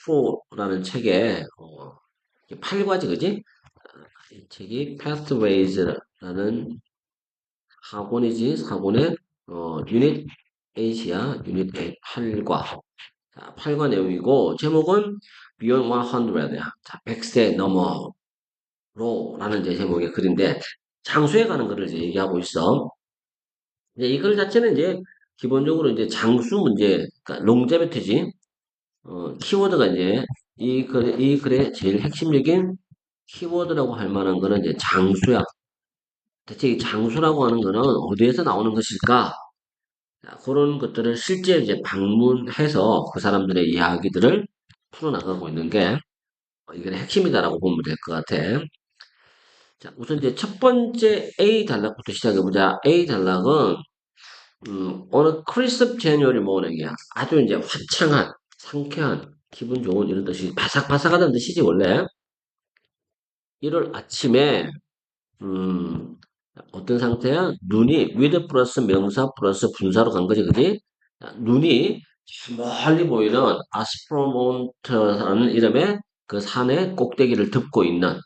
4라는 책에 8과지 그지? 이 책이 Pathways라는 학원이지 학원의 유닛 8이야. 유닛 8, 8과. 자, 8과 내용이고 제목은 Beyond 100야. 자, 100세 너머로 라는 이제 제목의 글인데 장수에 관한 글을 이제 얘기하고 있어. 이제 이 글 자체는 이제 기본적으로 이제 장수 문제, 그러니까 롱제비티지. 키워드가 이제 이 글의 제일 핵심적인 키워드라고 할 만한 거는 이제 장수야. 대체 이 장수라고 하는 거는 어디에서 나오는 것일까? 자, 그런 것들을 실제 이제 방문해서 그 사람들의 이야기들을 풀어나가고 있는 게 이게 핵심이다라고 보면 될 것 같아. 자, 우선 이제 첫 번째 A 단락부터 시작해보자. A 단락은 어느 크리스프 제뉴얼이 모닝이야. 아주 이제 화창한, 상쾌한, 기분 좋은 이런 뜻이 바삭바삭하다는 뜻이지 원래. 1월 아침에 음, 어떤 상태야? 눈이 with 플러스 명사 플러스 분사로 간 거지, 그지? 자, 눈이 멀리 보이는 아스프로몬트라는 이름의 그 산의 꼭대기를 덮고 있는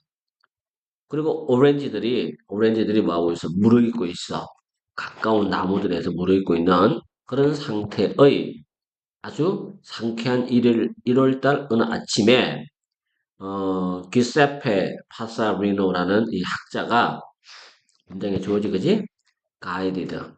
그리고 오렌지들이 뭐하고 있어? 무르익고 있어. 가까운 나무들에서 무르익고 있는 그런 상태의 아주 상쾌한 1월달 어느 아침에 기세페 파사리노라는 이 학자가 문장에 주어지 그지? 가이디드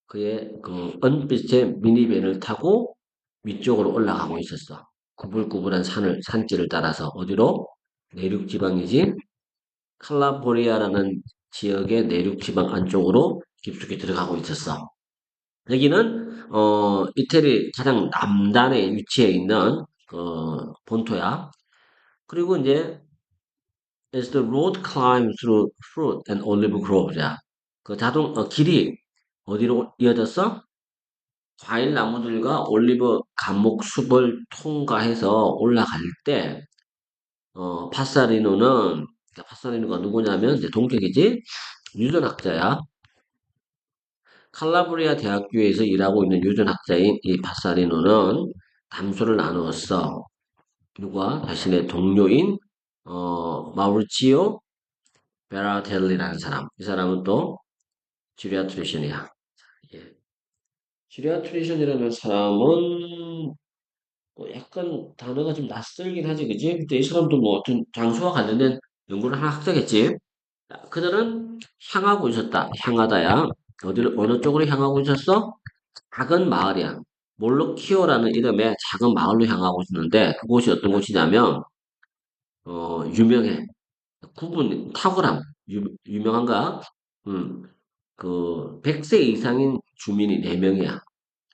그의 그 은빛의 미니밴을 타고 위쪽으로 올라가고 있었어. 구불구불한 산길을 따라서 어디로? 내륙 지방이지. 칼라보리아라는 지역의 내륙 지방 안쪽으로 깊숙이 들어가고 있었어. 여기는 이태리 가장 남단에 위치해 있는 본토야. 그리고 이제 as the road climbed through fruit and olive grove야. 그 길이 어디로 이어졌어? 과일 나무들과 올리브 감목 숲을 통과해서 올라갈 때, 파사리노가 누구냐면, 이제 동격이지? 유전학자야. 칼라브리아 대학교에서 일하고 있는 유전학자인 이 파사리노는 담소를 나누었어. 누가? 자신의 동료인, 마우리치오 베라텔리라는 사람. 이 사람은 또, 지리아트리션이야. 예. 지리아트리션이라는 사람은 약간 단어가 좀 낯설긴 하지, 그지? 근데 이 사람도 뭐 어떤 장수와 관련된 연구를 하나 학자겠지? 자, 그들은 향하고 있었다. 향하다야. 어느 쪽으로 향하고 있었어? 작은 마을이야. 몰로키오라는 이름의 작은 마을로 향하고 있었는데, 그곳이 어떤 곳이냐면, 유명해. 탁월함. 유명한가? 음, 100세 이상인 주민이 4명이야.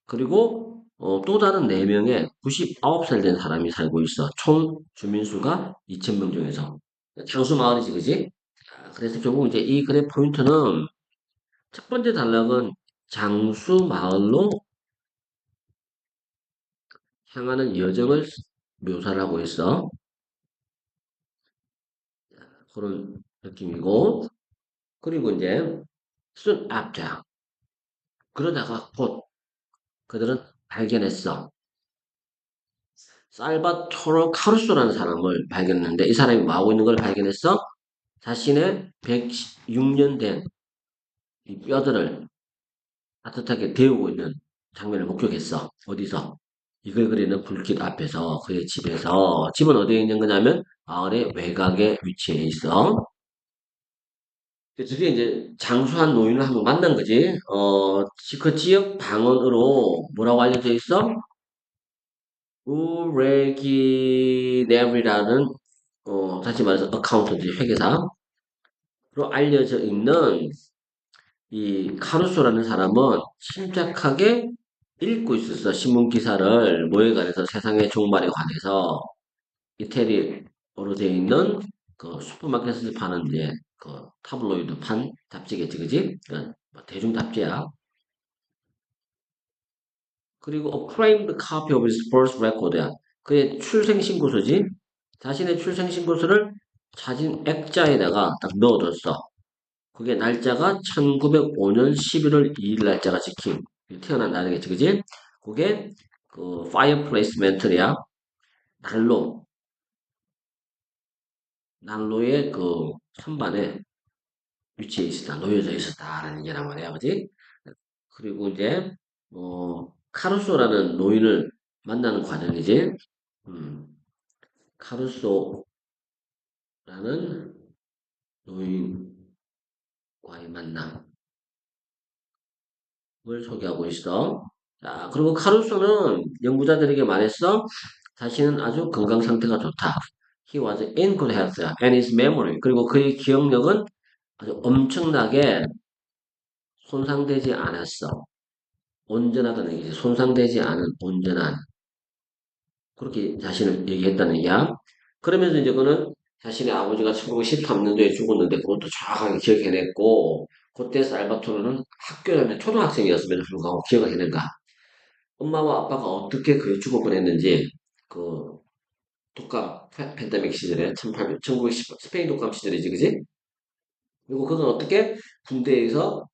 그리고 또 다른 4명의 99살 된 사람이 살고 있어. 총 주민수가 2,000명 중에서. 장수 마을이지, 그지? 그래서 결국 이제 이 글의 포인트는 첫 번째 단락은 장수 마을로 향하는 여정을 묘사를 하고 있어. 그런 느낌이고. 그리고 이제 soon after. 그러다가 곧 그들은 발견했어. 살바토르 카루소라는 사람을 발견했는데 이 사람이 뭐 하고 있는 걸 발견했어? 자신의 106년 된 이 뼈들을 따뜻하게 데우고 있는 장면을 목격했어. 어디서? 이글 그리는 불길 앞에서 그의 집에서 집은 어디에 있는 거냐면 마을의 외곽에 위치해 있어. 드디어 이제 장수한 노인을 한번 만난 거지. 그 지역 방언으로 뭐라고 알려져 있어? 우레기네브라는 다시 말해서 어카운턴트 회계사로 알려져 있는 이 카루소라는 사람은 침착하게 읽고 있었어. 신문 기사를 뭐에 관해서 세상의 종말에 관해서 이태리어로 되어 있는 그 슈퍼마켓에서 파는 이제 그 타블로이드 판 잡지겠지, 그지? 뭐 대중 잡지야. 그리고 a framed copy of his birth record야. 그의 출생 신고서지. 자신의 출생 신고서를 사진 액자에다가 딱 넣어뒀어. 그게 날짜가 1905년 11월 2일 날짜가 찍힌 태어난 날이겠지, 그지? 그게 그 파이어 플레이스멘트야. 난로, 난로의 그 선반에 위치해 있었다, 놓여져 있었다라는 얘기란 말이야, 그지? 그리고 이제 카루소라는 노인을 만나는 과정이지. 음, 카루소라는 노인과의 만남을 소개하고 있어. 자, 그리고 카루소는 연구자들에게 말했어. 자신은 아주 건강 상태가 좋다. He was in good health and his memory. 그리고 그의 기억력은 아주 엄청나게 손상되지 않았어. 온전하다는 얘기지. 손상되지 않은 온전한. 그렇게 자신을 얘기했다는 얘기야. 그러면서 이제 그는 자신의 아버지가 1913년도에 죽었는데 그것도 정확하게 기억해냈고, 그때 살바토르는 학교 다니는 초등학생이었음에도 불구하고 기억을 해낸다. 엄마와 아빠가 어떻게 그 죽었건 했는지, 그 독감 팬데믹 시절에 1910 스페인 독감 시절이지, 그지? 그리고 그건 어떻게 군대에서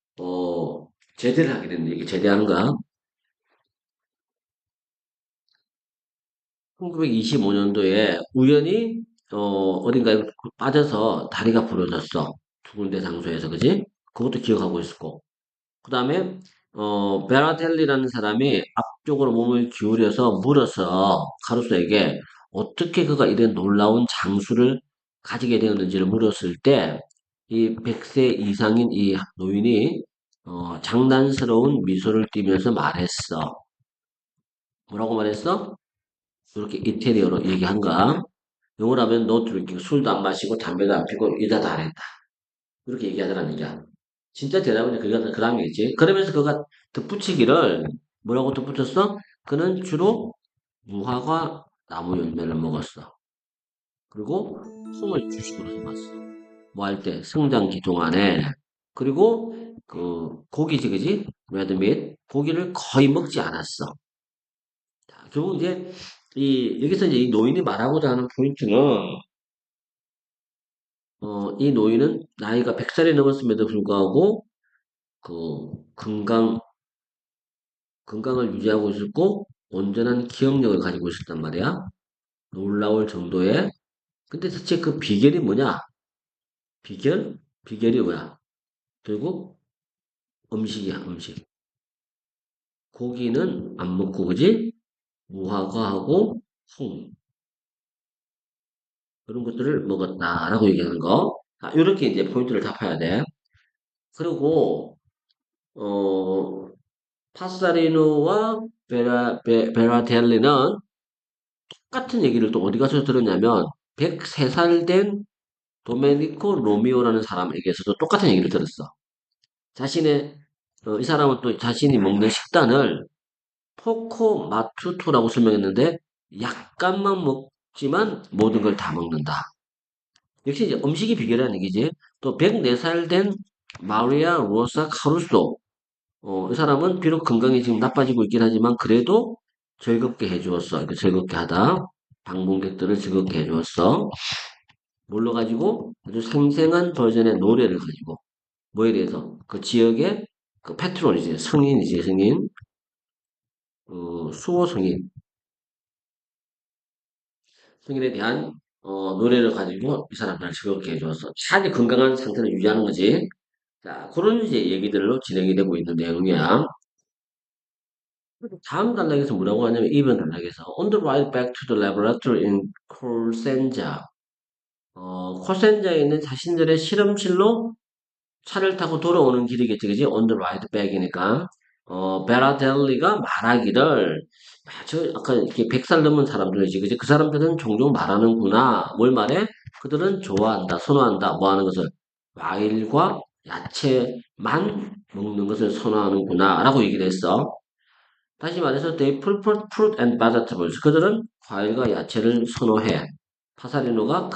제대를 하게 됐는지, 이게 제대한가? 1925년도에 우연히 어딘가에 빠져서 다리가 부러졌어. 두 군데 장소에서, 그지? 그것도 기억하고 있었고. 그 다음에 베라텔리라는 사람이 앞쪽으로 몸을 기울여서 물어서 카루소에게 어떻게 그가 이런 놀라운 장수를 가지게 되었는지를 물었을 때 이 100세 이상인 이 노인이 장난스러운 미소를 띠면서 말했어. 뭐라고 말했어? 이렇게 이태리어로 얘기한 거야. 영어로 하면 no drinking, 술도 안 마시고 담배도 안 피고 이다도 안 했다. 이렇게 얘기하더라는 얘기야. 진짜 대답은 그가 그 다음이겠지. 그러면서 그가 덧붙이기를 뭐라고 덧붙였어? 그는 주로 무화과 나무 열매를 먹었어. 그리고 콩을 주식으로 삼았어. 뭐 할 때? 성장기 동안에. 그리고 그 고기지, 그지? 레드밋. 고기를 거의 먹지 않았어. 자, 결국 이제 여기서 이제 이 노인이 말하고자 하는 포인트는 이 노인은 나이가 100살이 넘었음에도 불구하고 그 건강을 유지하고 있었고 온전한 기억력을 가지고 있었단 말이야. 놀라울 정도의. 근데 대체 그 비결이 뭐냐? 비결? 비결이 뭐야? 결국 음식이야, 음식. 고기는 안 먹고, 그지? 무화과하고 콩. 그런 것들을 먹었다라고 얘기하는 거. 자, 이렇게 이제 포인트를 잡아야 돼. 그리고, 어, 파사리노와 베라텔리는 똑같은 얘기를 또 어디 가서 들었냐면 103살 된 도메니코 로미오라는 사람에게서도 똑같은 얘기를 들었어. 자신의 이 사람은 또 자신이 먹는 식단을 포코 마투토라고 설명했는데 약간만 먹지만 모든 걸 다 먹는다. 역시 이제 음식이 비결이라는 얘기지. 또 104살 된 마리아 로사 카루소. 이 사람은 비록 건강이 지금 나빠지고 있긴 하지만 그래도 즐겁게 해주었어. 이렇게 즐겁게 하다. 방문객들을 즐겁게 해주었어. 뭘로 가지고 아주 생생한 버전의 노래를 가지고 뭐에 대해서 그 지역의 그 패트론이지 성인이지 성인 수호 성인에 대한 노래를 가지고 이 사람들을 즐겁게 해주었어. 차라리 건강한 상태를 유지하는 거지. 자, 그런 이제 얘기들로 진행이 되고 있는 내용이야. 다음 단락에서 뭐라고 하냐면 이번 단락에서 On the ride back to the laboratory in Cosenza. 코센자에 있는 자신들의 실험실로 차를 타고 돌아오는 길이겠지, 그지? On the ride back이니까. 베라델리가 말하기를, 야, 아까 이렇게 100살 넘은 사람들이지, 그지? 그 사람들은 종종 말하는구나. 뭘 말해? 그들은 좋아한다, 선호한다, 뭐 하는 것을. 과일과 야채만 먹는 것을 선호하는구나. 라고 얘기를 했어. 다시 말해서, they prefer fruit and vegetables. 그들은 과일과 야채를 선호해. 파사리노가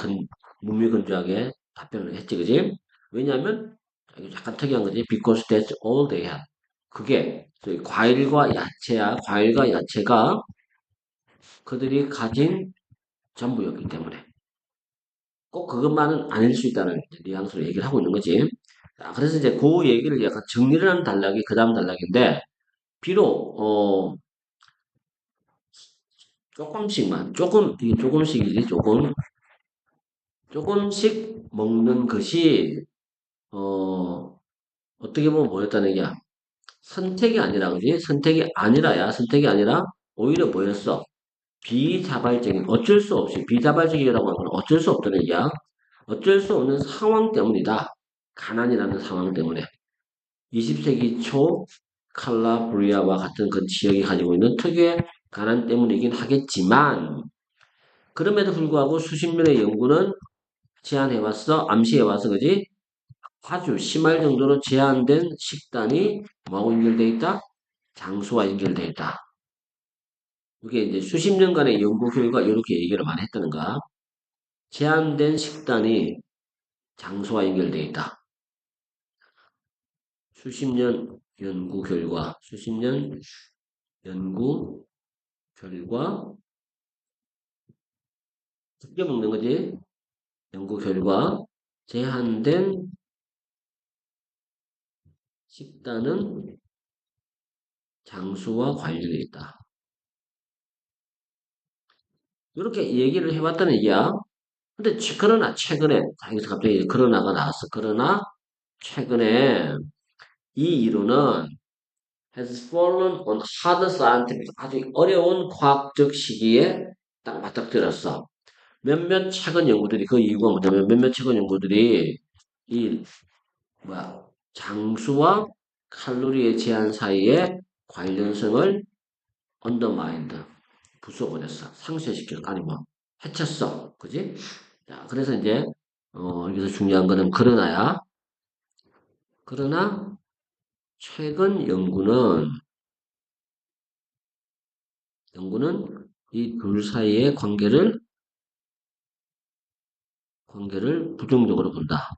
무미건조하게 답변을 했지, 그지? 왜냐하면, 이거 약간 특이한 거지. Because that's all they have. 그게 저희 과일과 야채야. 과일과 야채가 그들이 가진 전부였기 때문에 꼭 그것만은 아닐 수 있다는 뉘앙스로 얘기를 하고 있는 거지. 자, 그래서 이제 그 얘기를 약간 정리를 하는 단락이 그 다음 단락인데 비록 조금씩만, 이게 조금씩이지, 조금씩 먹는 것이, 어, 어떻게 보면 뭐였다는 얘기야? 선택이 아니라, 그지? 선택이 아니라, 오히려 뭐였어? 비자발적인, 어쩔 수 없이, 비자발적이라고 하는 건 어쩔 수 없다는 얘기야. 어쩔 수 없는 상황 때문이다. 가난이라는 상황 때문에. 20세기 초 칼라브리아와 같은 그 지역이 가지고 있는 특유의 가난 때문이긴 하겠지만, 그럼에도 불구하고 수십 년의 연구는 암시해왔어, 그지? 아주 심할 정도로 제한된 식단이 뭐하고 연결되어 있다? 장수와 연결되어 있다. 이게 이제 수십 년간의 연구 결과 이렇게 얘기를 많이 했다는 거야. 제한된 식단이 장수와 연결되어 있다. 수십 년 연구 결과, 쉽게 먹는 거지. 연구 결과, 제한된 식단은 장수와 관련이 있다. 이렇게 얘기를 해봤다는 얘기야. 근데 그러나 최근에, 여기서 갑자기 그러나가 나왔어. 그러나 최근에 이 이론은 has fallen on hard scientific, 아주 어려운 과학적 시기에 딱 맞닥뜨렸어. 몇몇 최근 연구들이, 그 이유가 뭐냐면 몇몇 최근 연구들이 이 뭐야 장수와 칼로리의 제한 사이의 관련성을 언더마인드, 부숴버렸어. 상쇄시켰어. 아니 뭐 해쳤어. 그지? 자, 그래서 이제 여기서 중요한 거는 그러나야. 그러나 최근 연구는 이 둘 사이의 관계를 부정적으로 본다.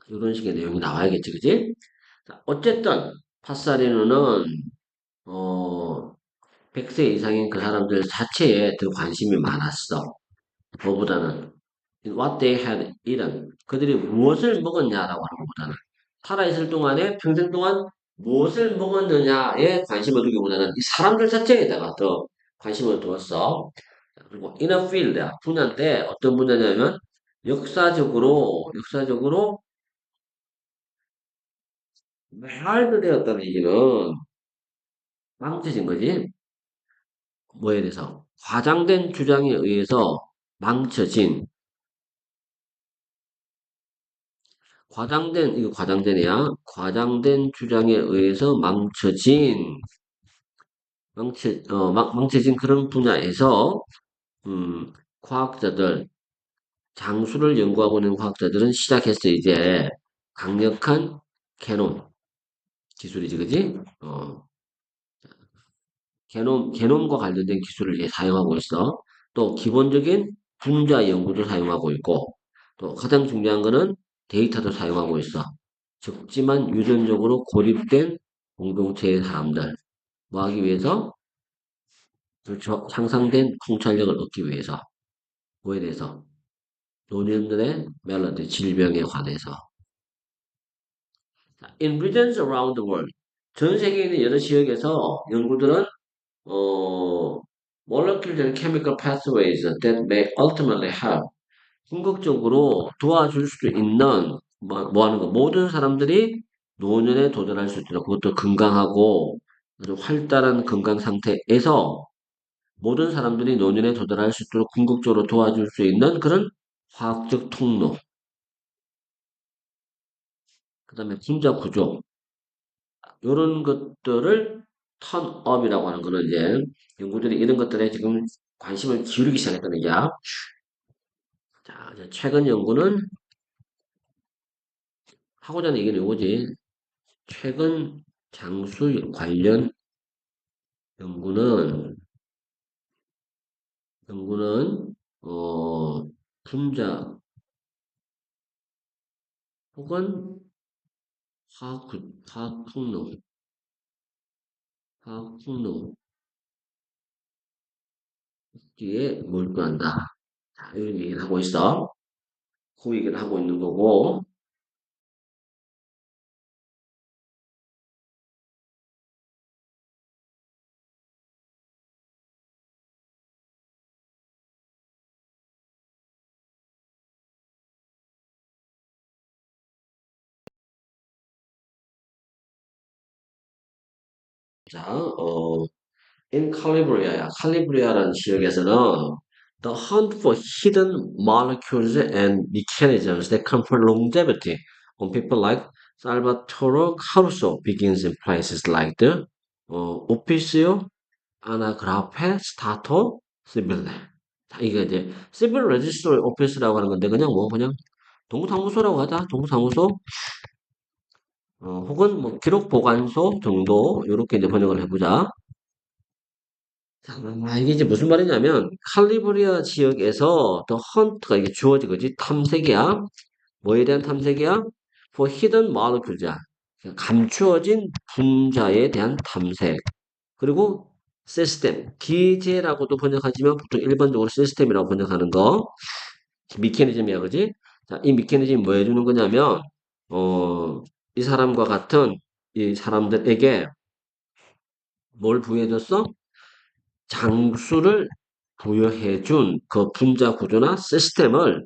이런 식의 내용이 나와야겠지, 그지? 자, 어쨌든 파사리노는 어 100세 이상인 그 사람들 자체에 더 관심이 많았어. 뭐보다는 what they had eaten. 그들이 무엇을 먹었냐라고 하는 것보다는 살아있을 동안에 평생 동안 무엇을 먹었느냐에 관심을 두기보다는 이 사람들 자체에다가 더 관심을 두었어. 그리고 in a field, 분야인데 어떤 분야냐면 역사적으로 발달되었다는 얘기는 망쳐진 거지. 뭐에 대해서? 과장된 주장에 의해서 망쳐진, 이거 과장된이야. 과장된 주장에 의해서 망쳐진 그런 분야에서, 음, 과학자들, 장수를 연구하고 있는 과학자들은 시작했어, 이제. 강력한 개놈 기술이지, 그지? 개놈과 관련된 기술을 이제 사용하고 있어. 또 기본적인 분자 연구도 사용하고 있고, 또 가장 중요한 거는 데이터도 사용하고 있어. 적지만 유전적으로 고립된 공동체의 사람들, 뭐 하기 위해서? 그렇죠. 상상된 통찰력을 얻기 위해서. 뭐에 대해서? 노년들의 멜로디, 질병에 관해서. In regions around the world, 전 세계에 있는 여러 지역에서 연구들은 어, molecular and chemical pathways that may ultimately help. 궁극적으로 도와줄 수도 있는, 뭐 하는 거, 모든 사람들이 노년에 도전할 수 있도록, 그것도 건강하고 아주 활달한 건강 상태에서 모든 사람들이 노년에 도전할 수 있도록 궁극적으로 도와줄 수 있는 그런 화학적 통로, 그 다음에 분자 구조, 이런 것들을 턴업이라고 하는 거는 이제 연구들이 이런 것들에 지금 관심을 기울이기 시작했다는 얘기야. 자, 이제 최근 연구는 하고자 하는 얘기는 이거지. 최근 장수 관련 연구는 연구는 분자 혹은 화학 통로, 화학 통로 뒤에 몰두한다. 자, 이런 얘기를 하고 있어. 그 얘기를 하고 있는 거고. 자, in Calibria야. 칼리브리아라는 지역에서는 the hunt for hidden molecules and mechanisms that confer longevity on people like Salvatore Caruso begins in places like the Officio Anagrafe Stato Civile. 자, 이게 이제 Civil Registry Office라고 하는 건데 그냥 뭐 그냥 동사무소라고 하자. 동사무소 혹은 뭐 기록 보관소 정도 이렇게 이제 번역을 해보자. 자, 이게 이제 무슨 말이냐면 칼리브리아 지역에서 더 헌트가 이게 주어진 거지 탐색이야. 뭐에 대한 탐색이야? For hidden molecules야. 감추어진 분자에 대한 탐색. 그리고 시스템, 기제라고도 번역하지만 보통 일반적으로 시스템이라고 번역하는 거. 미케니즘이야, 그지? 자, 이 미케니즘이 뭐 해주는 거냐면 이 사람과 같은 이 사람들에게 뭘 부여해줬어? 장수를 부여해준 그 분자 구조나 시스템을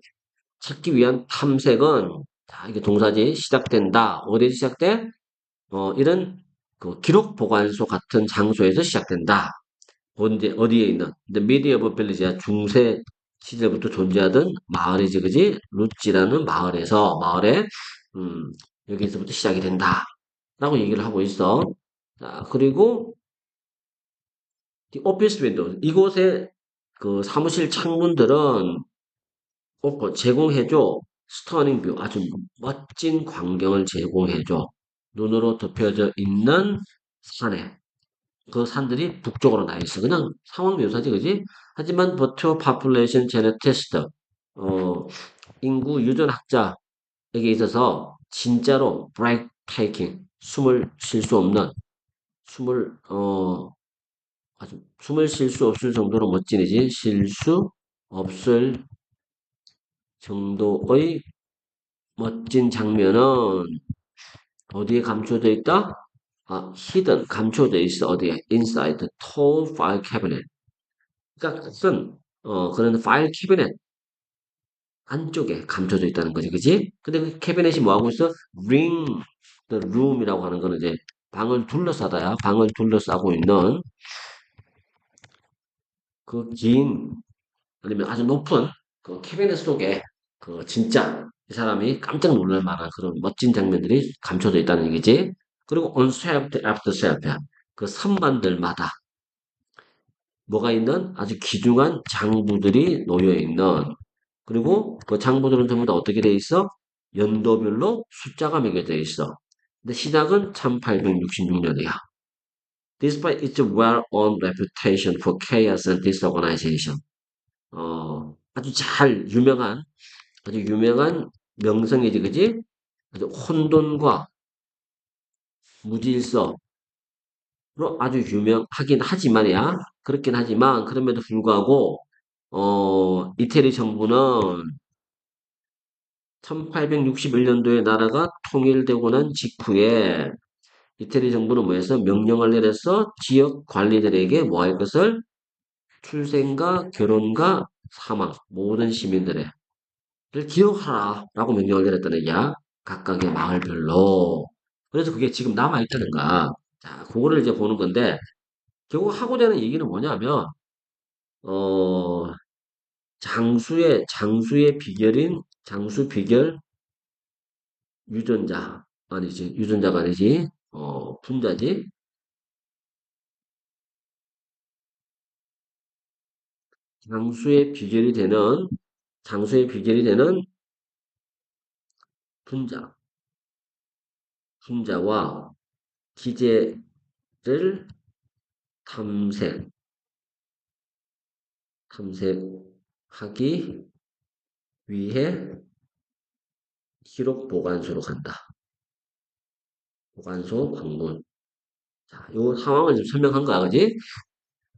찾기 위한 탐색은 자, 이게 동사지 시작된다. 어디서 시작돼? 이런 그 기록 보관소 같은 장소에서 시작된다. 언제 어디에 있는? The medieval village야. 중세 시절부터 존재하던 마을이지, 그지? 루찌라는 마을에서 마을에 음, 여기서부터 시작이 된다라고 얘기를 하고 있어. 자, 그리고 the office window 이곳에 그 사무실 창문들은 제공해줘. 스터닝 뷰 아주 멋진 광경을 제공해줘. 눈으로 덮여져 있는 산에 그 산들이 북쪽으로 나 있어. 그냥 상황 묘사지, 그지? 하지만 버튜어 파퓰레이션 제네티스트 인구 유전학자에게 있어서 진짜로 breath taking 숨을 쉴 수 없는 숨을 아주 숨을 쉴 수 없을 정도로 멋진이지 쉴 수 없을 정도의 멋진 장면은 어디에 감춰져 있다? hidden 감춰져 있어. 어디에? inside the tall file cabinet. 그러니까 큰 그런 파일 캐비넷 안쪽에 감춰져 있다는 거지, 그지? 근데 그 캐비넷이 뭐 하고 있어? ring the room이라고 하는 거는 이제 방을 둘러싸다야. 방을 둘러싸고 있는 그 긴 아니면 아주 높은 그 캐비넷 속에 그 진짜 이 사람이 깜짝 놀랄 만한 그런 멋진 장면들이 감춰져 있다는 얘기지. 그리고 on shelf after shelf야. 그 선반들마다 뭐가 있는 아주 귀중한 장부들이 놓여 있는 그리고 그 장부들은 전부 다 어떻게 돼 있어? 연도별로 숫자가 매겨져 있어. 근데 시작은 1866년이야. Despite its well-known reputation for chaos and disorganization. 아주 아주 유명한 명성이지, 그지? 아주 혼돈과 무질서로 아주 유명하긴 하지만이야. 그렇긴 하지만, 그럼에도 불구하고, 이태리 정부는 1861년도에 나라가 통일되고 난 직후에 이태리 정부는 뭐해서 명령을 내려서 지역 관리들에게 뭐 할 것을 출생과 결혼과 사망 모든 시민들의 기억하라라고 명령을 내렸다는 얘기야. 각각의 마을별로. 그래서 그게 지금 남아있다는 거야. 자, 그거를 이제 보는 건데 결국 하고자 하는 얘기는 뭐냐면 어 장수의 비결인 장수 비결 유전자가 아니지 분자지. 장수의 비결이 되는 장수의 비결이 되는 분자 분자와 기제를 탐색 탐색하기 위해 기록 보관소로 간다. 보관소 방문. 자, 요 상황을 좀 설명한 거야, 그지?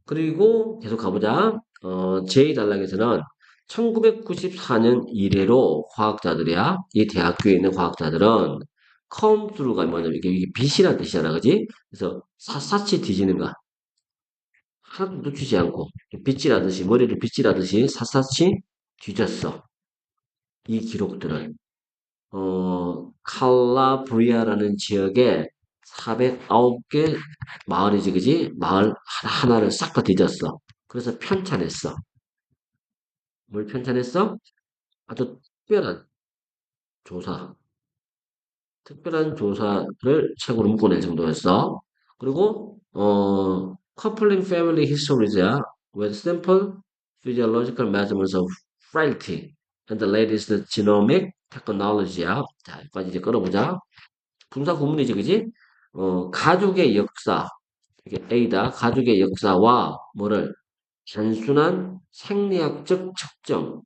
그리고 계속 가보자. 제2단락에서는 1994년 이래로 과학자들이야. 이 대학교에 있는 과학자들은 come through가 뭐냐면 이게 빛이라는 뜻이잖아, 그지? 그래서 샅샅이 뒤지는 거야. 하나도 놓치지 않고 빗질하듯이 머리를 빗질하듯이 샅샅이 뒤졌어. 이 기록들을 칼라브리아라는 지역에 409개 마을이지, 그지? 마을 하나하나를 싹 다 뒤졌어. 그래서 편찬했어. 뭘 편찬했어? 아주 특별한 조사. 특별한 조사를 책으로 묶어낼 정도였어. 그리고, coupling family histories야, with simple physiological measurements of frailty and the latest genomic technology야. 자, 여기까지 이제 끌어보자. 분사 구문이지, 그지? 가족의 역사, 이게 A다. 가족의 역사와 뭐를 단순한 생리학적 측정,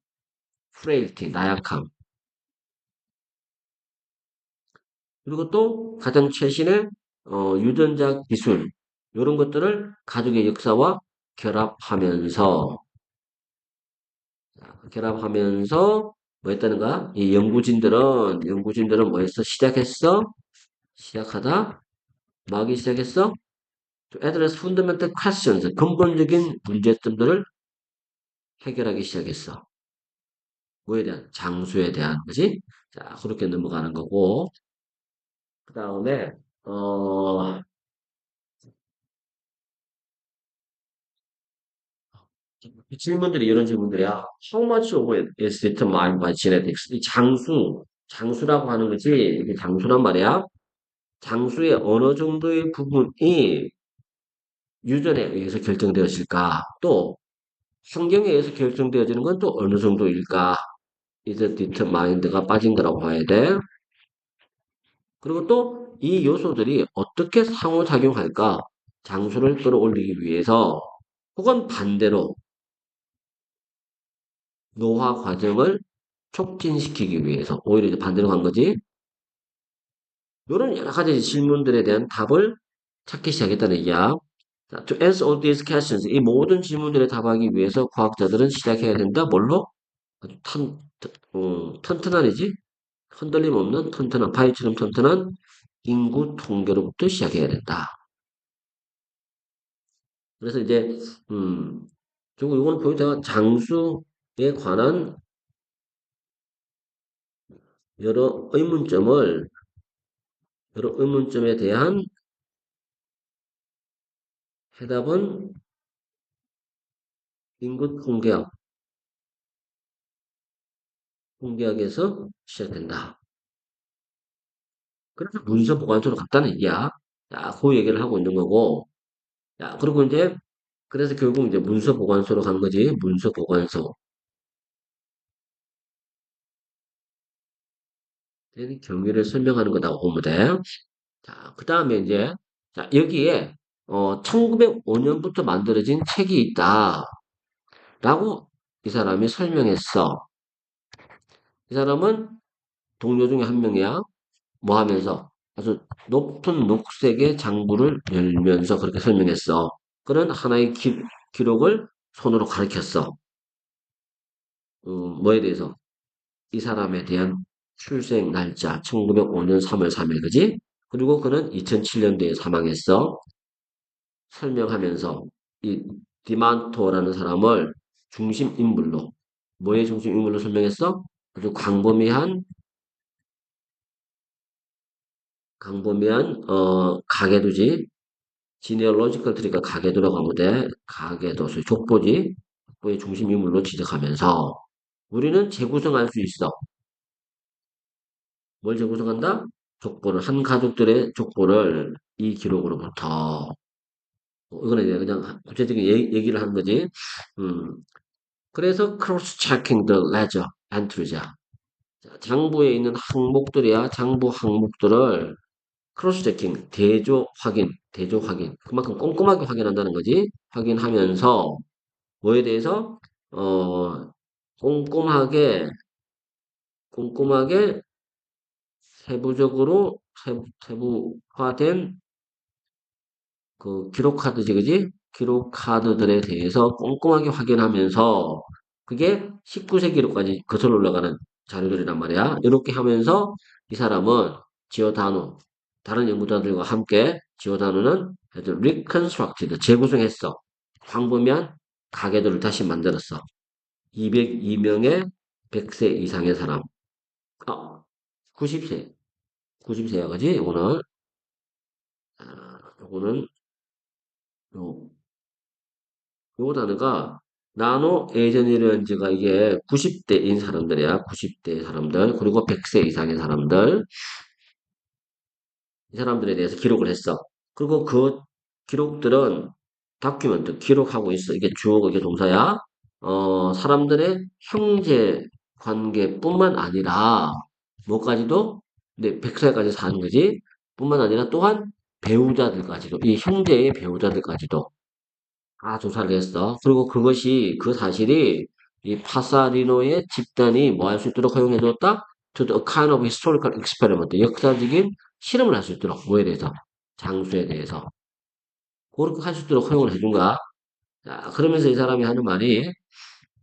frailty, 나약함. 그리고 또 가장 최신의 유전자 기술, 이런 것들을 가족의 역사와 결합하면서, 결합하면서 뭐 했다는가? 이 연구진들은 뭐 했어? 시작하다? 뭐 하기 시작했어? To address fundamental questions, 근본적인 문제점들을 해결하기 시작했어. 뭐에 대한? 장수에 대한, 그지? 자, 그렇게 넘어가는 거고. 그 다음에, 질문들이 이런 질문들이야. How much of it is determined by genetics? 이 장수라고 하는 거지. 이게 장수란 말이야. 장수의 어느 정도의 부분이 유전에 의해서 결정되어질까? 또 환경에 의해서 결정되어지는 건 또 어느 정도일까? is determined가 빠진 거라고 봐야 돼. 그리고 또 이 요소들이 어떻게 상호작용할까? 장수를 끌어올리기 위해서 혹은 반대로 노화 과정을 촉진시키기 위해서 오히려 이제 반대로 간 거지. 이런 여러 가지 질문들에 대한 답을 찾기 시작했다는 얘기야. 자, to answer all these questions, 이 모든 질문들에 답하기 위해서 과학자들은 시작해야 된다. 뭘로? 아주 튼튼한이지? 흔들림 없는 튼튼한, 바위처럼 튼튼한 인구 통계로부터 시작해야 된다. 그래서 이제, 결국 이거는 포인트가 장수에 관한 여러 의문점을, 여러 의문점에 대한 해답은 인구 통계학에서 시작된다. 그래서 문서 보관소로 갔다는 얘기야. 자, 그 얘기를 하고 있는 거고. 야, 그리고 이제, 그래서 결국 이제 문서 보관소로 간 거지. 문서 보관소. 경위를 설명하는 거다고 보면 돼. 자, 그 다음에 이제, 자, 여기에, 1905년부터 만들어진 책이 있다. 라고 이 사람이 설명했어. 이 사람은 동료 중에 한 명이야. 뭐 하면서 아주 높은 녹색의 장부를 열면서 그렇게 설명했어. 그런 하나의 기록을 손으로 가리켰어. 뭐에 대해서? 이 사람에 대한 출생 날짜 1905년 3월 3일, 그지? 그리고 그는 2007년도에 사망했어. 설명하면서 이 디만토라는 사람을 중심 인물로, 뭐의 중심 인물로 설명했어? 아주 광범위한 가계도지. 지네얼로지컬 트리가 가계도라고 하면 돼. 가계도, 소위 족보지. 족보의 중심 인물로 지적하면서 우리는 재구성할 수 있어. 뭘 재구성한다? 족보를, 한 가족들의 족보를 이 기록으로부터. 이거는 이제 그냥 구체적인 얘기를 하는 거지. 음, 그래서 cross-checking the ledger entry자. 장부에 있는 항목들이야. 장부 항목들을 크로스 체킹, 대조 확인. 그만큼 꼼꼼하게 확인한다는 거지. 확인하면서 뭐에 대해서 어 꼼꼼하게 꼼꼼하게 세부적으로 세부화된 그 기록 카드지, 그지? 기록 카드들에 대해서 꼼꼼하게 확인하면서 그게 19세기로까지 거슬러 올라가는 자료들이란 말이야. 이렇게 하면서 이 사람은 지오다노, 다른 연구자들과 함께 지오다노는 아주 reconstructed, 재구성했어. 광범위한 가게들을 다시 만들었어. 202명의 100세 이상의 사람. 90세. 90세야, 그지? 오늘. 요거는 요, 요 단어가 나노 에이전이런즈가 이게 90대인 사람들이야. 90대 사람들. 그리고 100세 이상의 사람들. 이 사람들에 대해서 기록을 했어. 그리고 그 기록들은 다큐멘트 기록하고 있어. 이게 주어가 이게 동사야. 사람들의 형제 관계뿐만 아니라 뭐까지도 근데 100살까지 사는 거지. 뿐만 아니라 또한 배우자들까지도 이 형제의 배우자들까지도 다 조사를 했어. 그리고 그것이 그 사실이 이 파사리노의 집단이 뭐 할 수 있도록 허용해 줬다? To the kind of historical experiment. 역사적인 실험을 할 수 있도록 뭐에 대해서? 장수에 대해서. 그렇게 할 수 있도록 허용을 해준 거야. 자, 그러면서 이 사람이 하는 말이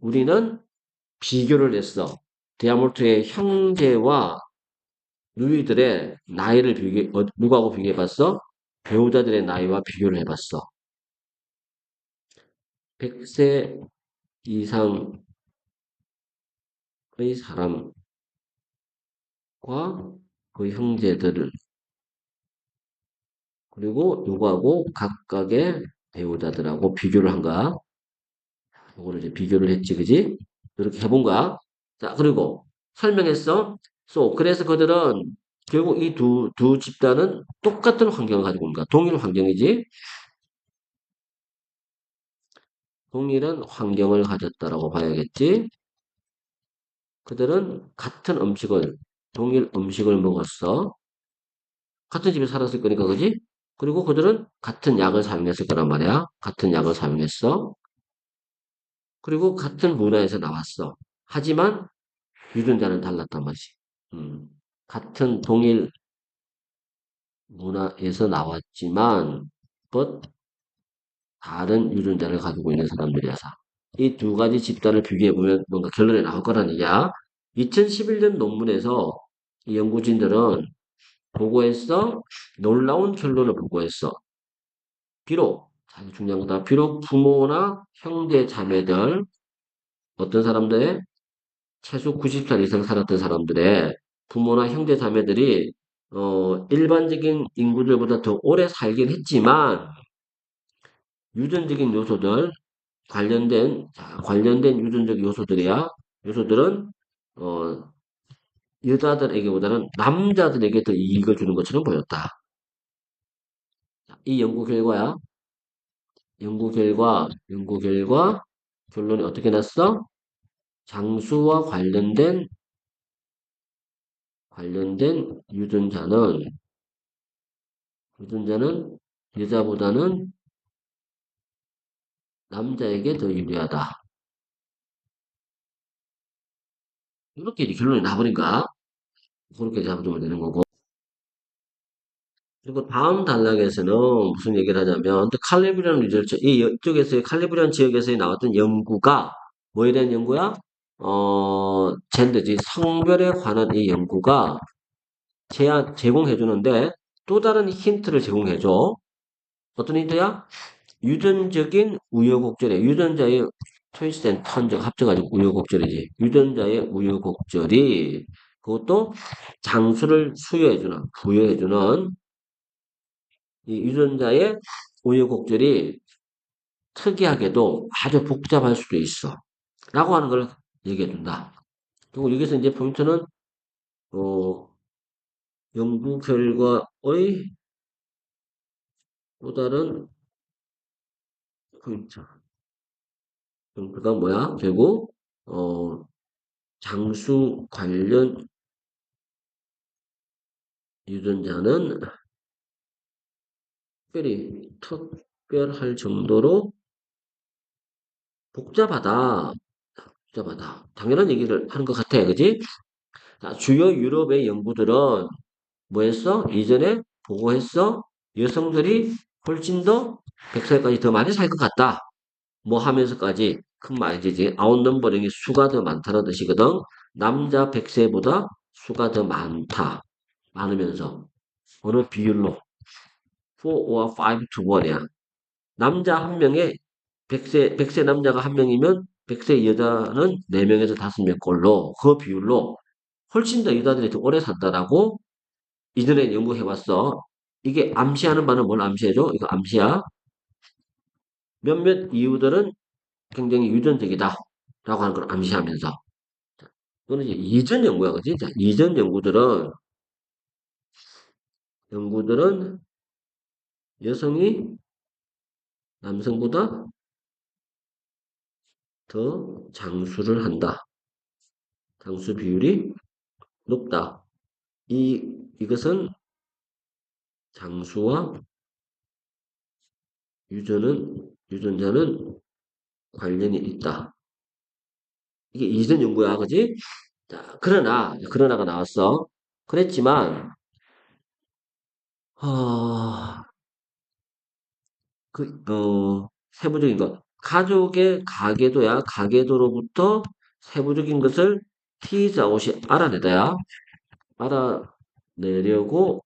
우리는 비교를 했어. 디아몰트의 형제와 누이들의 나이를 누구하고 비교해봤어? 배우자들의 나이와 비교를 해봤어. 100세 이상의 사람과 그 형제들을 그리고 누구하고 각각의 배우자들하고 비교를 한 거야. 이거를 이제 비교를 했지, 그지? 이렇게 해본 거야. 자, 그리고 설명했어. 그래서 그들은 결국 이 두 집단은 똑같은 환경을 가지고 있는 거야. 동일 환경이지? 동일한 환경을 가졌다라고 봐야겠지? 그들은 같은 음식을, 동일 음식을 먹었어. 같은 집에 살았을 거니까, 그지? 그리고 그들은 같은 약을 사용했을 거란 말이야. 같은 약을 사용했어. 그리고 같은 문화에서 나왔어. 하지만 유전자는 달랐단 말이지. 음, 같은 동일 문화에서 나왔지만, but 다른 유전자를 가지고 있는 사람들이어서. 이 두 가지 집단을 비교해보면 뭔가 결론이 나올 거라는 얘기야. 2011년 논문에서 이 연구진들은 보고했어. 놀라운 결론을 보고했어. 비록, 아주 중요한 거다. 비록 부모나 형제, 자매들, 어떤 사람들의 최소 90살 이상 살았던 사람들의 부모나 형제, 자매들이 일반적인 인구들보다 더 오래 살긴 했지만 유전적인 요소들 관련된 유전적 요소들이야. 요소들은 어, 여자들에게보다는 남자들에게 더 이익을 주는 것처럼 보였다. 이 연구 결과야. 연구 결과 결론이 어떻게 났어? 장수와 관련된 유전자는 여자보다는 남자에게 더 유리하다. 이렇게 이제 결론이 나버린가? 그렇게 잡으면 되는 거고. 그리고 다음 단락에서는 무슨 얘기를 하냐면, 또 칼리브리안 리서치, 이쪽에서의 칼리브리안 지역에서 나왔던 연구가, 뭐에 대한 연구야? 젠더지, 성별에 관한 이 연구가 제공해주는데, 또 다른 힌트를 제공해줘. 어떤 힌트야? 유전적인 우여곡절에, 유전자의 트위스트 앤 턴즈가 합쳐가지고 우여곡절이지. 유전자의 우여곡절이, 그것도 장수를 부여해주는 이 유전자의 우여곡절이 특이하게도 아주 복잡할 수도 있어. 라고 하는 걸 얘기해 준다. 그리고 여기서 이제 포인트는, 어, 연구 결과의 또 다른 포인트. 포인트가 뭐야? 결국, 장수 관련 유전자는 특별할 정도로 복잡하다. 복잡하다. 당연한 얘기를 하는 것 같아. 그지? 자, 주요 유럽의 연구들은 뭐 했어? 이전에 보고했어? 여성들이 훨씬 더 100살까지 더 많이 살 것 같다. 뭐 하면서까지 큰 말이지. 아웃넘버링이 수가 더 많다는 뜻이거든. 남자 100세보다 수가 더 많다. 많으면서 어느 비율로 4 or 5 to 1이야. 남자 한 명에 100세 남자가 한 명이면 100세 여자는 4명에서 5명꼴로 그 비율로 훨씬 더 여자들이 더 오래 산다라고 이전에 연구해봤어. 이게 암시하는 바는 뭘 암시해줘? 이거 암시야. 몇몇 이유들은 굉장히 유전적이다. 라고 하는 걸 암시하면서. 이거는 이제 이전 연구야, 그지? 자, 이전 연구들은 여성이 남성보다 더 장수를 한다. 장수 비율이 높다. 이것은 장수와 유전자는 관련이 있다. 이게 이전 연구야, 그지? 자, 그러나가 나왔어. 그랬지만, 세부적인 것. 가족의 가계도야, 가계도로부터 세부적인 것을 tease out이 알아내다야. 알아내려고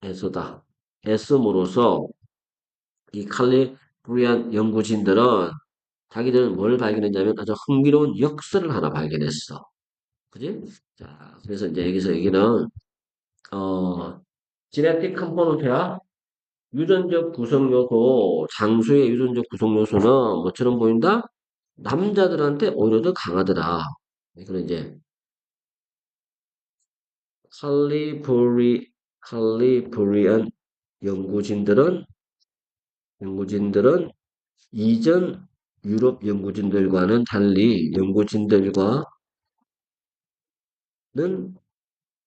애써다. 애씀으로써 이 칼리브리안 연구진들은 자기들은 뭘 발견했냐면 아주 흥미로운 역설을 하나 발견했어. 그지? 자, 그래서 이제 여기서 여기는, 어, 지네틱 컴포넌트야. 유전적 구성 요소, 장수의 유전적 구성 요소는 뭐처럼 보인다? 남자들한테 오히려 더 강하더라. 이거는 이제 칼리브리, 칼리브리안 연구진들은, 연구진들은 이전 유럽 연구진들과는 달리 연구진들과는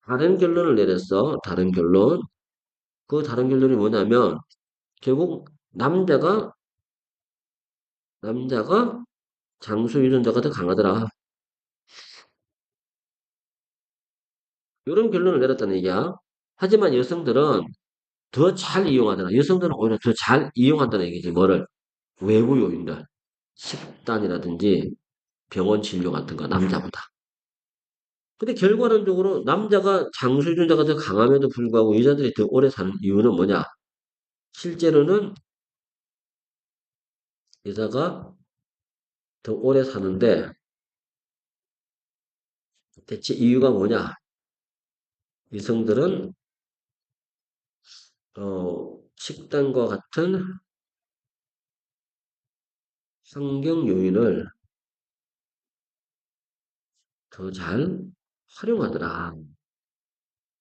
다른 결론을 내렸어. 다른 결론. 그 다른 결론이 뭐냐면 결국 남자가 장수 유전자가 더 강하더라. 이런 결론을 내렸다는 얘기야. 하지만 여성들은 더 잘 이용하더라. 여성들은 오히려 더 잘 이용한다는 얘기지. 뭐를? 외부 요인들. 식단이라든지 병원 진료 같은 거 남자보다. 근데 결과론적으로 남자가 장수 유전자가 더 강함에도 불구하고 여자들이 더 오래 사는 이유는 뭐냐? 실제로는 여자가 더 오래 사는데 대체 이유가 뭐냐? 여성들은 식단과 같은 환경 요인을 더 잘 활용하더라.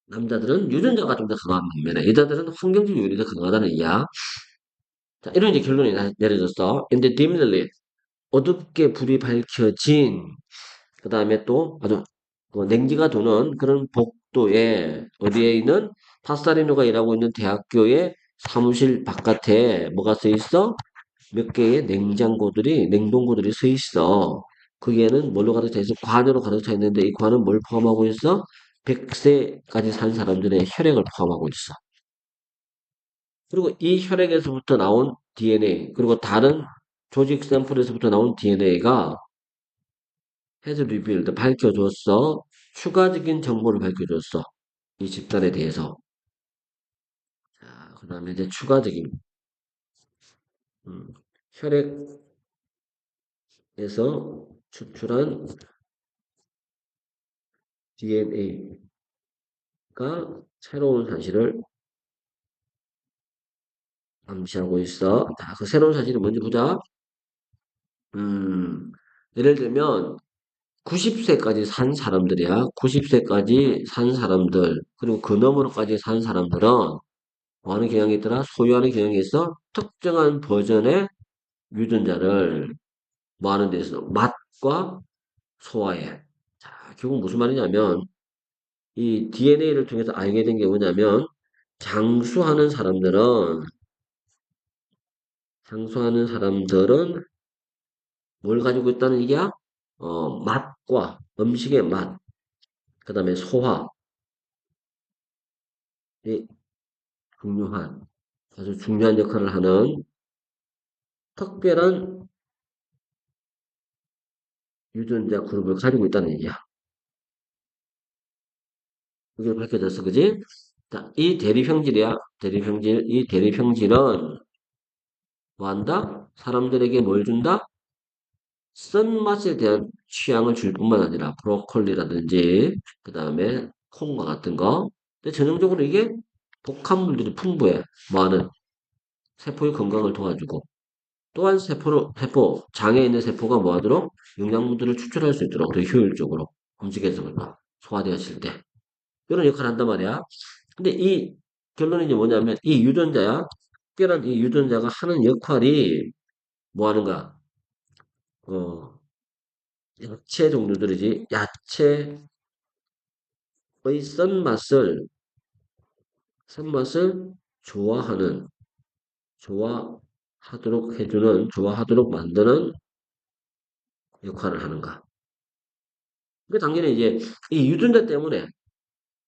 남자들은 유전자가 좀 더 강한 반면에 여자들은 환경적 요인이 더 강하다는 얘기야. 자, 이런 이제 결론이 내려졌어. 근데 dimly 어둡게 불이 밝혀진 그 다음에 또 아주 냉기가 도는 그런 복도에 어디에 있는 파스타리노가 일하고 있는 대학교의 사무실 바깥에 뭐가 써 있어? 몇 개의 냉동고들이 서 있어. 거기에는 뭘로 가득 차 있어? 관으로 가득 차 있는데 이 관은 뭘 포함하고 있어? 100세까지 산 사람들의 혈액을 포함하고 있어. 그리고 이 혈액에서부터 나온 DNA, 그리고 다른 조직 샘플에서부터 나온 DNA가 has revealed, 밝혀줬어. 추가적인 정보를 밝혀줬어. 이 집단에 대해서. 자, 그 다음에 이제 추가적인, 혈액에서 추출한 DNA가 새로운 사실을 암시하고 있어. 자, 그 새로운 사실을 먼저 보자. 예를 들면, 90세까지 산 사람들이야. 90세까지 산 사람들, 그리고 그 너머로까지 산 사람들은 뭐 하는 경향이 있더라? 소유하는 경향이 있어? 특정한 버전의 유전자를 뭐 하는 데 있어? 맛과 소화해. 자, 결국 무슨 말이냐면, 이 DNA를 통해서 알게 된 게 뭐냐면, 장수하는 사람들은, 장수하는 사람들은 뭘 가지고 있다는 얘기야? 맛과 음식의 맛, 그 다음에 소화에 중요한, 아주 중요한 역할을 하는 특별한 유전자 그룹을 가지고 있다는 얘기야. 그게 밝혀졌어, 그지? 자, 이 대립형질이야. 대립형질. 이 대립형질은 뭐 한다? 사람들에게 뭘 준다? 쓴맛에 대한 취향을 줄 뿐만 아니라 브로콜리라든지 그 다음에 콩과 같은 거. 근데 전형적으로 이게 독합물들이 풍부해. 많은 세포의 건강을 도와주고 또한 장에 있는 세포가 뭐하도록 영양분들을 추출할 수 있도록 더 효율적으로 움직여서 소화되었을 때 이런 역할을 한단 말이야. 근데 이 결론이 이제 뭐냐면 이 유전자야. 특별한 이 유전자가 하는 역할이 뭐 하는가? 어, 야채 종류들이지. 야채의 쓴맛을 좋아하는, 좋아하도록 만드는 역할을 하는가. 그 당연히 이제 이 유전자 때문에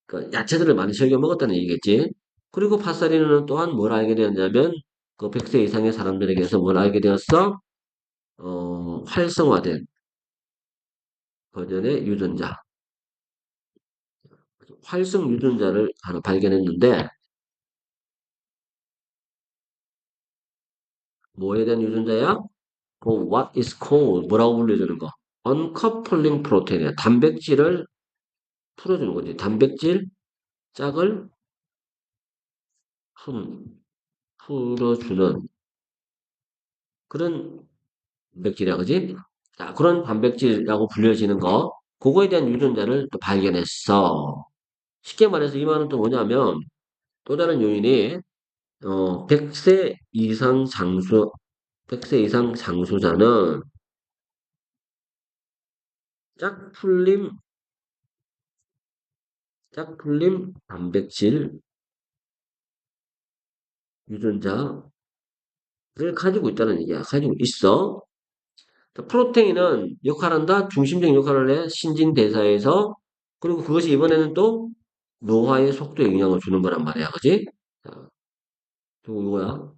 그 야채들을 많이 즐겨 먹었다는 얘기겠지. 그리고 파사리는 또한 뭘 알게 되었냐면 그 100세 이상의 사람들에게서 뭘 알게 되었어? 활성화된 버전의 유전자, 활성 유전자를 하나 발견했는데 뭐에 대한 유전자야? 그 what is called 뭐라고 불려주는 거? uncoupling 프로테인이야. 단백질을 풀어주는 거지. 단백질 짝을 풀, 풀어주는 그런 단백질이야, 그지? 자, 그런 단백질이라고 불려지는 거, 그거에 대한 유전자를 또 발견했어. 쉽게 말해서 이 말은 또 뭐냐면, 또 다른 요인이, 100세 이상 장수, 100세 이상 장수자는 짝풀림, 짝풀림 단백질 유전자를 가지고 있다는 얘기야. 가지고 있어. 프로테인은 역할한다. 중심적 역할을 해. 신진대사에서. 그리고 그것이 이번에는 또 노화의 속도에 영향을 주는 거란 말이야. 그지? 자, 또 이거야.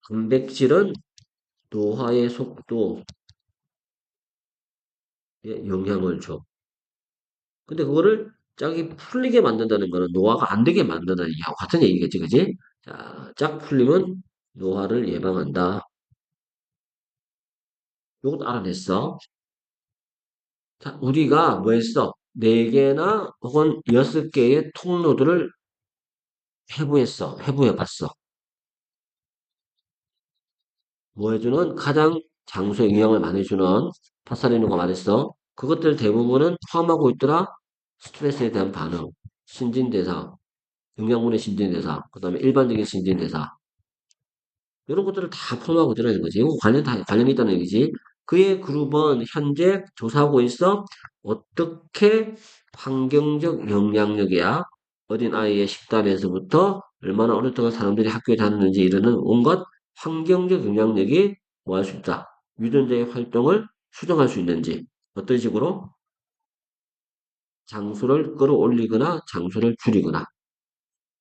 단백질은 노화의 속도에 영향을 줘. 근데 그거를 짝이 풀리게 만든다는 거는 노화가 안 되게 만든다는 얘기하고 같은 얘기겠지. 그지? 자, 짝 풀림은 노화를 예방한다. 이것도 알아냈어. 자, 우리가 뭐 했어? 4개나 혹은 6개의 통로들을 해부해봤어. 뭐 해주는 가장 장소에 영향을 많이 주는 파사리노가 말했어. 그것들 대부분은 포함하고 있더라. 스트레스에 대한 반응, 신진대사, 영양분의 신진대사, 그 다음에 일반적인 신진대사. 이런 것들을 다 포함하고 들어있는 거지. 이거 관련이 있다는 얘기지. 그의 그룹은 현재 조사하고 있어. 어떻게 환경적 영향력이야. 어린 아이의 식단에서부터 얼마나 오랫동안 사람들이 학교에 다녔는지 이르는 온갖 환경적 영향력이 뭐 할 수 있다. 유전자의 활동을 수정할 수 있는지. 어떤 식으로? 장수를 끌어올리거나 장수를 줄이거나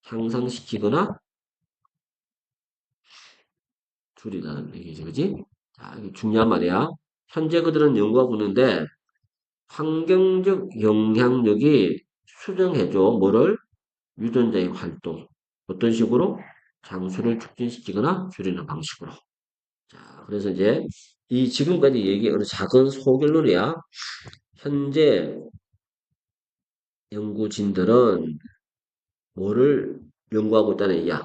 향상시키거나 줄이라는 얘기지, 그지? 자, 이게 중요한 말이야. 현재 그들은 연구하고 있는데 환경적 영향력이 수정해줘. 뭐를? 유전자의 활동. 어떤 식으로? 장수를 촉진시키거나 줄이는 방식으로. 자, 그래서 이제 이 지금까지 얘기한 작은 소결론이야. 현재 연구진들은 뭐를 연구하고 있다는 얘기야?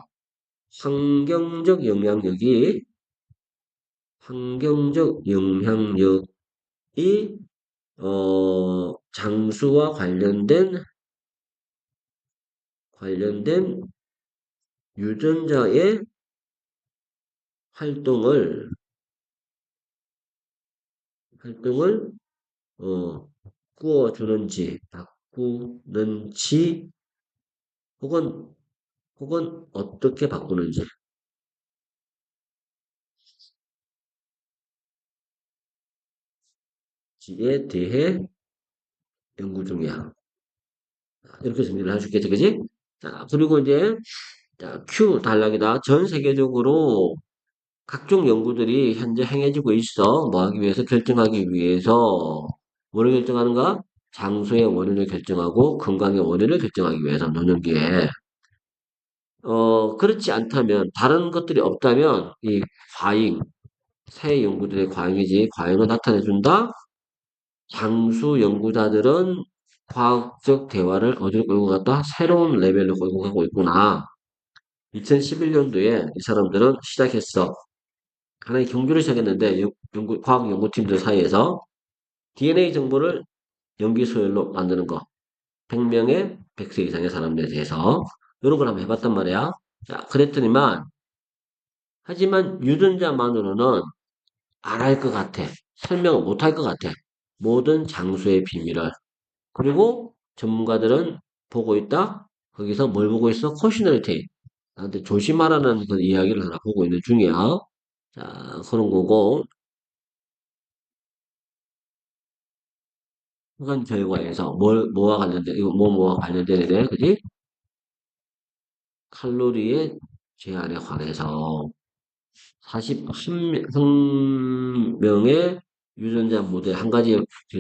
환경적 영향력이 환경적 영향력이 장수와 관련된 유전자의 활동을 활동을 어, 꾸어주는지 바꾸는지 혹은 어떻게 바꾸는지에 대해 연구 중이야. 이렇게 정리를 할 수 있겠지, 그지? 자, 그리고 이제 자, Q 단락이다. 전 세계적으로 각종 연구들이 현재 행해지고 있어. 뭐 하기 위해서? 결정하기 위해서. 뭐를 결정하는가? 장소의 원인을 결정하고 건강의 원인을 결정하기 위해서 노년기에. 그렇지 않다면, 다른 것들이 없다면, 이 과잉, 새 연구들의 과잉이지, 과잉을 나타내준다? 장수 연구자들은 과학적 대화를 어디로 끌고 갔다? 새로운 레벨로 끌고 가고 있구나. 2011년도에 이 사람들은 시작했어. 하나의 경주를 시작했는데 과학 연구팀들 사이에서 DNA 정보를 염기 소열로 만드는 거. 100명의 100세 이상의 사람들에 대해서 이런 걸 한번 해봤단 말이야. 자, 그랬더니만 하지만 유전자만으로는 안 할 것 같아. 설명을 못 할 것 같아. 모든 장수의 비밀을. 그리고 전문가들은 보고 있다. 거기서 뭘 보고 있어? 코시너리티. 나한테 조심하라는 그 이야기를 하나 보고 있는 중이야. 자, 그런 거고. 그런 결과에서 뭐와 관련된, 이거 뭐와 관련되네, 그지? 칼로리의 제한에 관해서 41명의 유전자 모델, 한 가지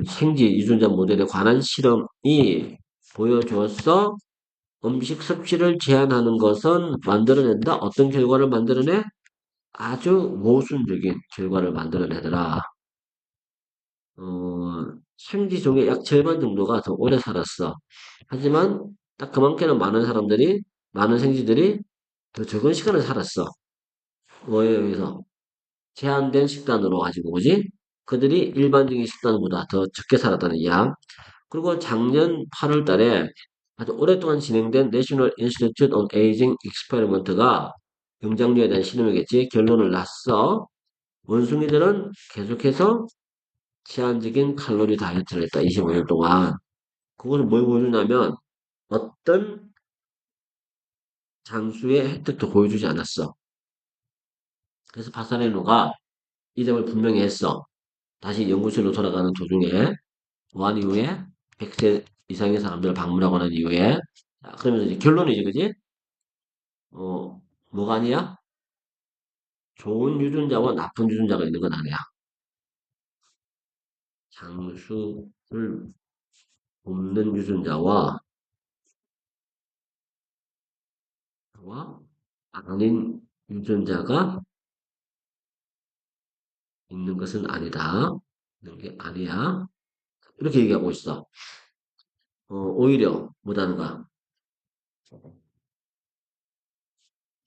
생지 유전자 모델에 관한 실험이 보여주었어. 음식 섭취를 제한하는 것은 만들어낸다. 어떤 결과를 만들어내? 아주 모순적인 결과를 만들어내더라. 생지 중에 약 절반 정도가 더 오래 살았어. 하지만 딱 그만큼은 많은 생쥐들이 더 적은 시간을 살았어. 뭐에 의해서? 제한된 식단으로 가지고, 그지? 그들이 일반적인 식단보다 더 적게 살았다는 이야. 그리고 작년 8월 달에 아주 오랫동안 진행된 National Institute on Aging 익스페리먼트가 영장류에 대한 실험이겠지. 결론을 났어. 원숭이들은 계속해서 제한적인 칼로리 다이어트를 했다. 25년 동안. 그것은 뭘 보여주냐면 어떤 장수의 혜택도 보여주지 않았어. 그래서 파사레노가 이 점을 분명히 했어. 다시 연구실로 돌아가는 도중에 뭐한 이후에 100세 이상의 사람들을 방문하고 난 이후에 자, 그러면서 이제 결론이지 그지? 뭐가 아니야? 좋은 유전자와 나쁜 유전자가 있는 건 아니야. 장수를 돕는 유전자와 아닌 유전자가 있는 것은 아니다. 있는 게 아니야. 이렇게 얘기하고 있어. 오히려 못하는가?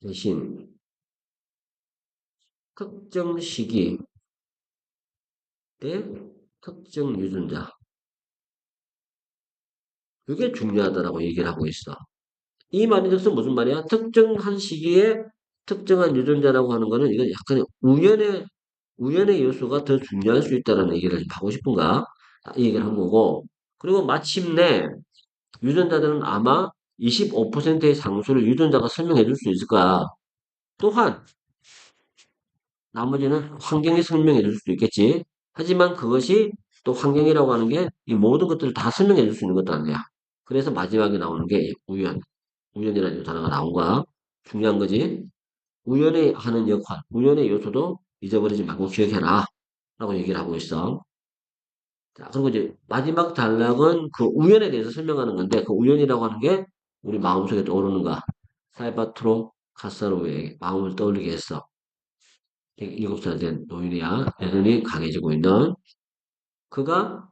대신 특정 시기에 특정 유전자. 이게 중요하다라고 얘기를 하고 있어. 이 말인 즉슨 무슨 말이야? 특정한 시기에 특정한 유전자라고 하는 거는 이건 약간의 우연의 요소가 더 중요할 수 있다는 얘기를 하고 싶은가? 이 얘기를 한 거고. 그리고 마침내 유전자들은 아마 25%의 상수를 유전자가 설명해 줄 수 있을 거야. 또한 나머지는 환경이 설명해 줄 수도 있겠지. 하지만 그것이 또 환경이라고 하는 게 이 모든 것들을 다 설명해 줄 수 있는 것도 아니야. 그래서 마지막에 나오는 게 우연이라는 단어가 나온 거야. 중요한 거지. 우연히 하는 역할, 우연의 요소도 잊어버리지 말고 기억해라. 라고 얘기를 하고 있어. 자, 그리고 이제 마지막 단락은 그 우연에 대해서 설명하는 건데, 그 우연이라고 하는 게 우리 마음속에 떠오르는가. 살바트로 카사로의 마음을 떠올리게 했어. 107살 된 노인이야. 여전히 강해지고 있는. 그가,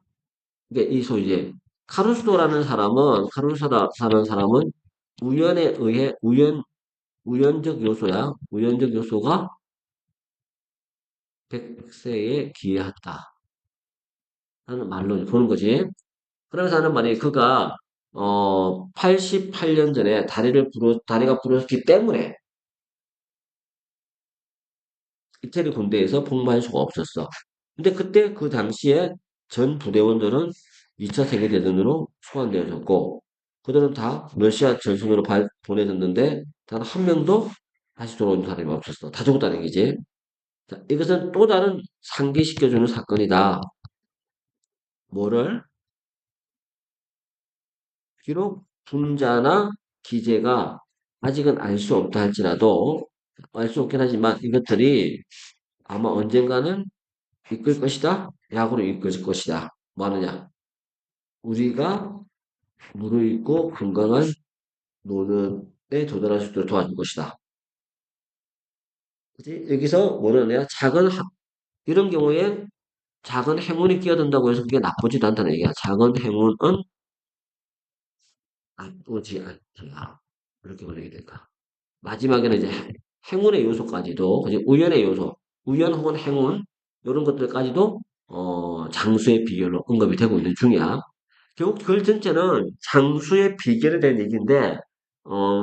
이게 이 소위 이제, 카루소라는 사람은 우연에 의해, 우연적 요소야. 우연적 요소가 100세에 기여했다. 하는 말로 보는 거지. 그러면서 하는 말이 그가 88년 전에 다리가 부러졌기 때문에 이태리 군대에서 복무할 수가 없었어. 근데 그때 그 당시에 전 부대원들은 2차 세계대전으로 소환되어졌고 그들은 다 러시아 전선으로 보내졌는데 단 한 명도 다시 돌아온 사람이 없었어. 다 죽었다는 얘기지. 자, 이것은 또 다른 상기시켜주는 사건이다. 뭐를? 비록 분자나 기제가 아직은 알 수 없다 할지라도 알 수 없긴 하지만 이것들이 아마 언젠가는 이끌 것이다. 약으로 이끌 것이다. 뭐 하느냐? 우리가 무르익고 건강한 노년에 도달할 수 있도록 도와줄 것이다. 그치? 여기서 뭐는 내가 이런 경우에 작은 행운이 끼어든다고 해서 그게 나쁘지도 않다는 얘기야. 작은 행운은 나쁘지 않다. 이렇게 보내게 될까? 마지막에는 이제 행운의 요소까지도, 그지? 우연의 요소, 우연 혹은 행운, 이런 것들까지도, 장수의 비결로 언급이 되고 있는 중이야. 결국 글 전체는 장수의 비결에 대한 얘기인데,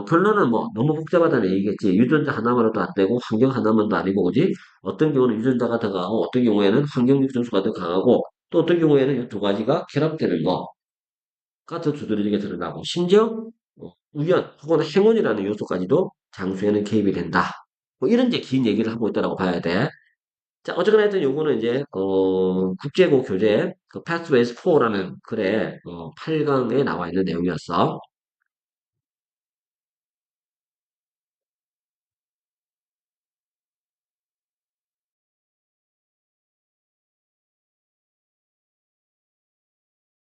결론은 뭐 너무 복잡하다는 얘기겠지. 유전자 하나만으로도 안 되고 환경 하나만도 아니고 그지? 어떤 경우는 유전자가 더 강하고 어떤 경우에는 환경 요소가 더 강하고 또 어떤 경우에는 이 두 가지가 결합되는 거가 더 두드러지게 드러나고 심지어 우연 혹은 행운이라는 요소까지도 장수에는 개입이 된다. 뭐 이런 이제 긴 얘기를 하고 있다라고 봐야 돼. 자, 어쨌거나 하여튼 요거는 이제, 국제고 교재, 그 Pathways 4라는 글에, 8강에 나와 있는 내용이었어.